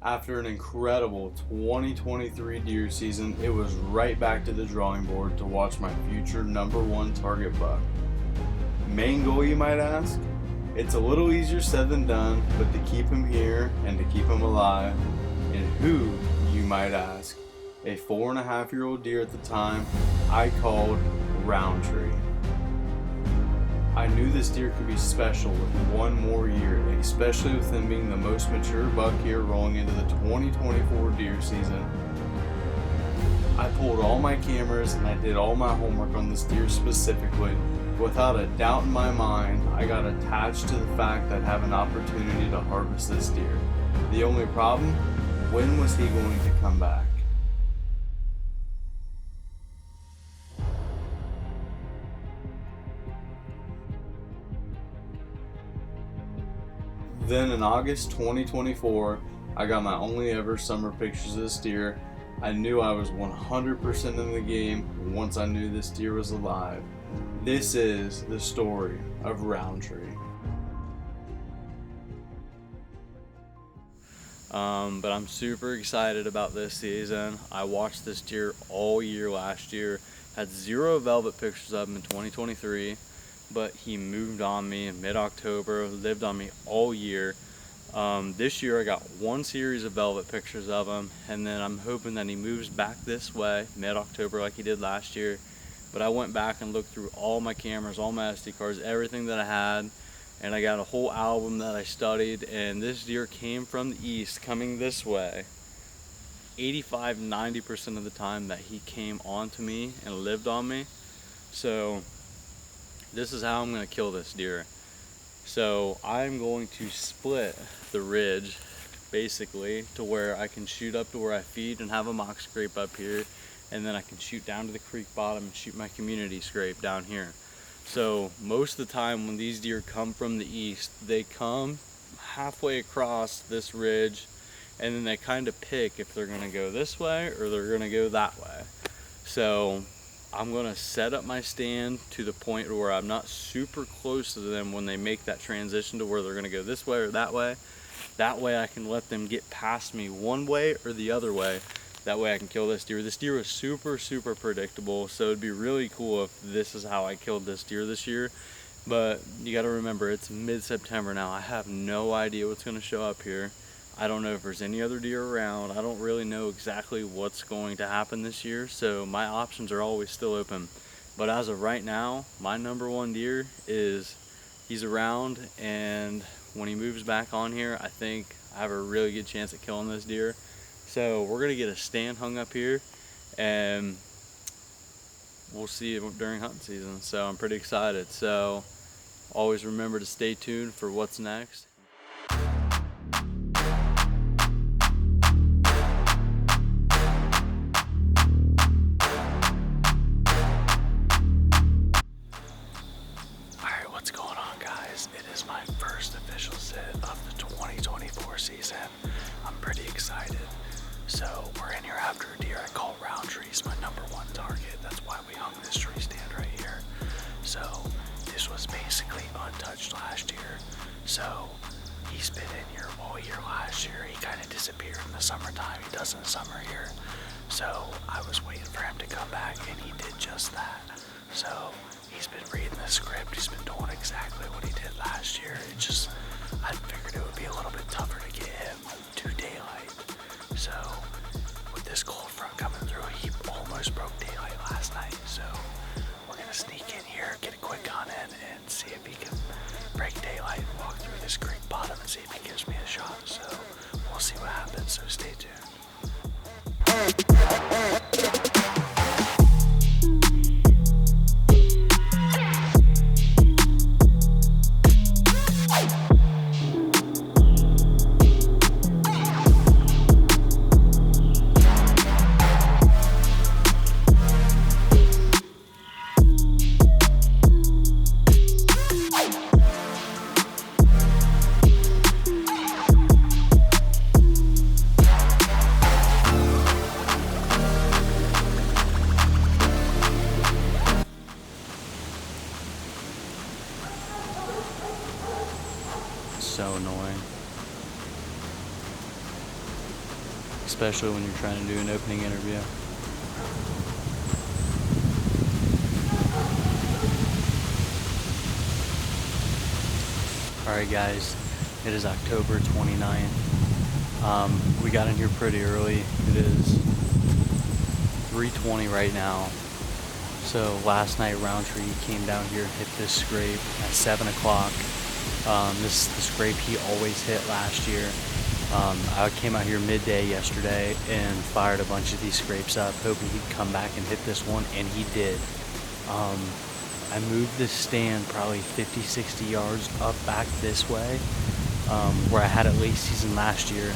After an incredible 2023 deer season, it was right back to the drawing board to watch my future #1 target buck. Main goal, you might ask? It's a little easier said than done, but to keep him here and to keep him alive. And who, you might ask? A 4.5-year-old deer at the time I called Roundtree. I knew this deer could be special with one more year, especially with him being the most mature buck here rolling into the 2024 deer season. I pulled all my cameras and I did all my homework on this deer specifically. Without a doubt in my mind, I got attached to the fact that I'd have an opportunity to harvest this deer. The only problem, when was he going to come back? Then in August 2024, I got my only ever summer pictures of this deer. I knew I was 100% in the game once I knew this deer was alive. This is the story of Roundtree. But I'm super excited about this season. I watched this deer all year last year. Had 0 velvet pictures of him in 2023. But he moved on me in mid-October, lived on me all year. This year I got 1 series of velvet pictures of him, and then I'm hoping that he moves back this way mid-October like he did last year. But I went back and looked through all my cameras, all my SD cards, everything that I had, and I got a whole album that I studied, and this deer came from the east coming this way 85-90% of the time that he came onto me and lived on me. So this is how I'm going to kill this deer. So I'm going to split the ridge basically to where I can shoot up to where I feed and have a mock scrape up here, and then I can shoot down to the creek bottom and shoot my community scrape down here. So most of the time when these deer come from the east, they come halfway across this ridge and then they kind of pick if they're going to go this way or they're going to go that way. So I'm going to set up my stand to the point where I'm not super close to them when they make that transition to where they're going to go this way or that way. That way I can let them get past me one way or the other way. That way I can kill this deer. This deer was super predictable, so it'd be really cool if this is how I killed this deer this year. But you got to remember, it's mid-September now. I have no idea what's going to show up here. I don't know if there's any other deer around. I don't really know exactly what's going to happen this year, so my options are always still open. But as of right now, my #1 deer is he's around, and when he moves back on here, I think I have a really good chance at killing this deer. So we're gonna get a stand hung up here, and we'll see it during hunting season. So I'm pretty excited. So always remember to stay tuned for what's next. What's going on, guys? It is my first official sit of the 2024 season. I'm pretty excited. So we're in here after a deer I call Roundtree. He's my #1 target. That's why we hung this tree stand right here. So this was basically untouched last year. So he's been in here all year last year. He kind of disappeared in the summertime. He does in the summer here. So I was waiting for him to come back, and he did just that. So he's been reading the script. He's been doing exactly what he did last year. It just, I figured it would be a little bit tougher to get him to daylight. So with this cold front coming through, he almost broke daylight last night. So we're gonna sneak in here, get a quick hunt in, and see if he can break daylight and walk through this creek bottom and see if he gives me a shot. So we'll see what happens. So stay tuned. especially when you're trying to do an opening interview. Alright guys, it is October 29th. We got in here pretty early. It is 3:20 right now. So last night Roundtree came down here and hit this scrape at 7 o'clock. This is the scrape he always hit last year. I came out here midday yesterday and fired a bunch of these scrapes up, hoping he'd come back and hit this one, and he did. I moved this stand probably 50-60 yards up back this way, where I had it late season last year,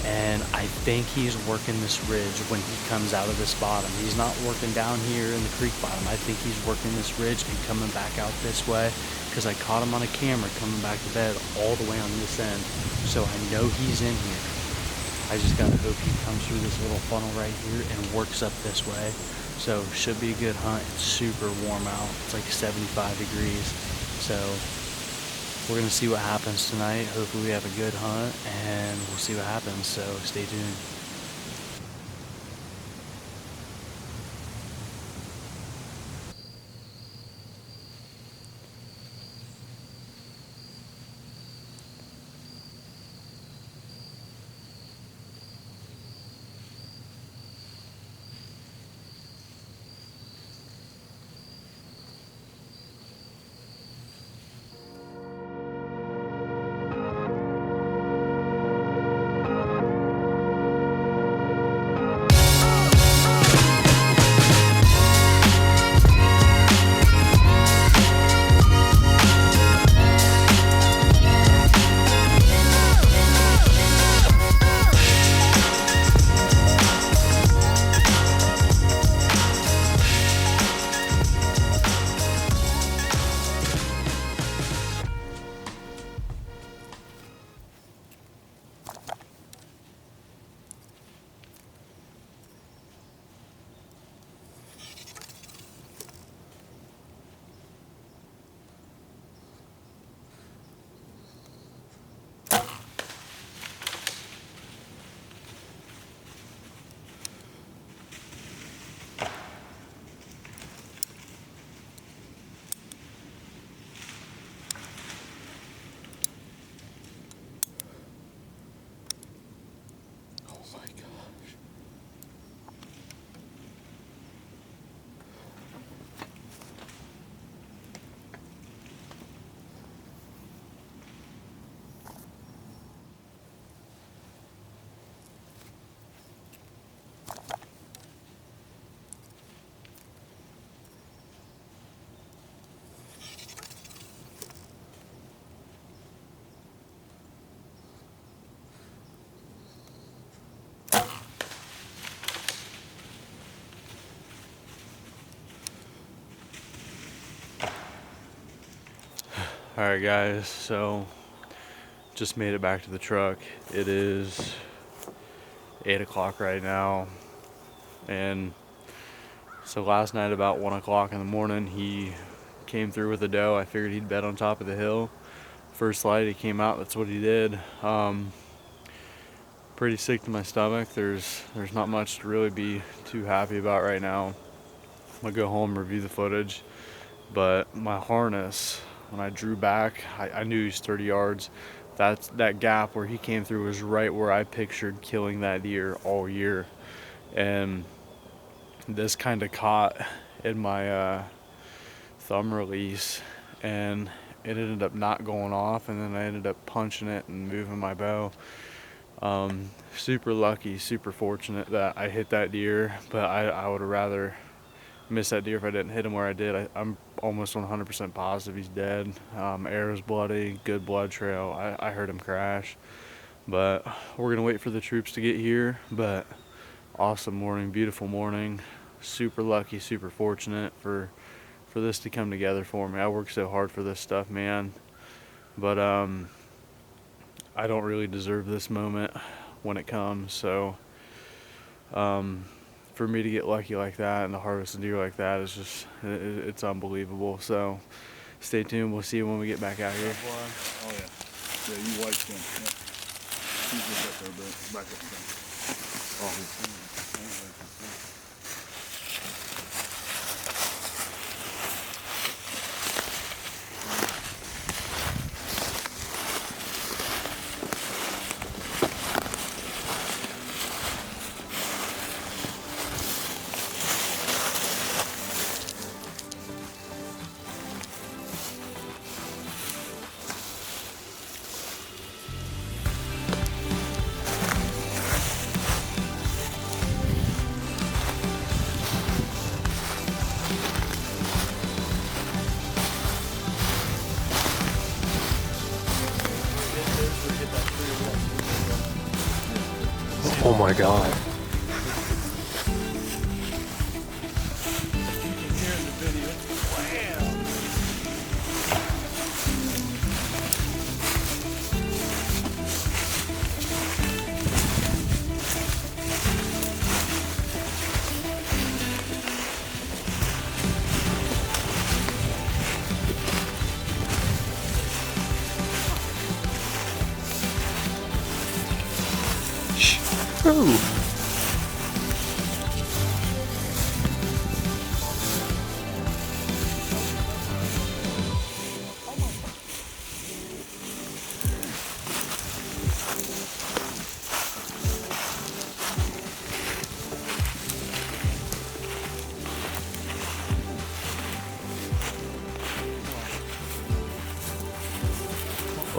and I think he's working this ridge when he comes out of this bottom. He's not working down here in the creek bottom. I think he's working this ridge and coming back out this way, because I caught him on a camera coming back to bed all the way on this end, so I know he's in here. I just gotta hope he comes through this little funnel right here and works up this way. So should be a good hunt. It's super warm out. It's like 75 degrees. So we're gonna see what happens tonight. Hopefully we have a good hunt and we'll see what happens. So stay tuned. Alright guys, so just made it back to the truck. It is 8 o'clock right now, and so last night about 1 o'clock in the morning he came through with a doe. I figured he'd bed on top of the hill. First light he came out, that's what he did. Pretty sick to my stomach. There's not much to really be too happy about right now. I'm gonna go home, review the footage, but my harness, when I drew back, I knew he was 30 yards. That gap where he came through was right where I pictured killing that deer all year. And this kind of caught in my thumb release, and it ended up not going off, and then I ended up punching it and moving my bow. Super lucky, super fortunate that I hit that deer, but I would have rather missed that deer if I didn't hit him where I did. I'm almost 100% positive he's dead. Arrow's bloody, good blood trail. I heard him crash, but we're gonna wait for the troops to get here. But awesome morning, beautiful morning. Super lucky, super fortunate for this to come together for me. I work so hard for this stuff, man, but I don't really deserve this moment when it comes. So for me to get lucky like that and to harvest a deer like that is just, it's unbelievable. So stay tuned. We'll see you when we get back out here. Oh yeah. Yeah, you white skin. Yeah. He's just up there, but back up there. Oh my god. Ooh.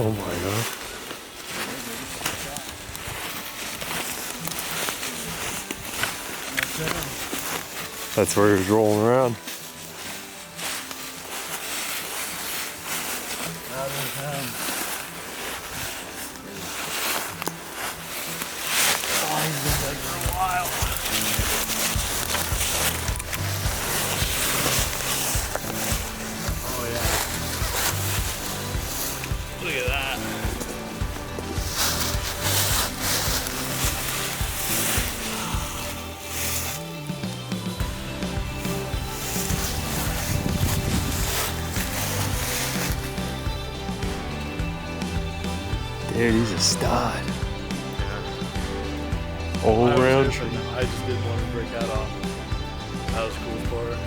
Oh my god. That's where he was rolling around. Oh, he's been dead for a while. Oh yeah. Look at that. Dude, he's a stud. All around. I just didn't want to break that off. That was cool for it.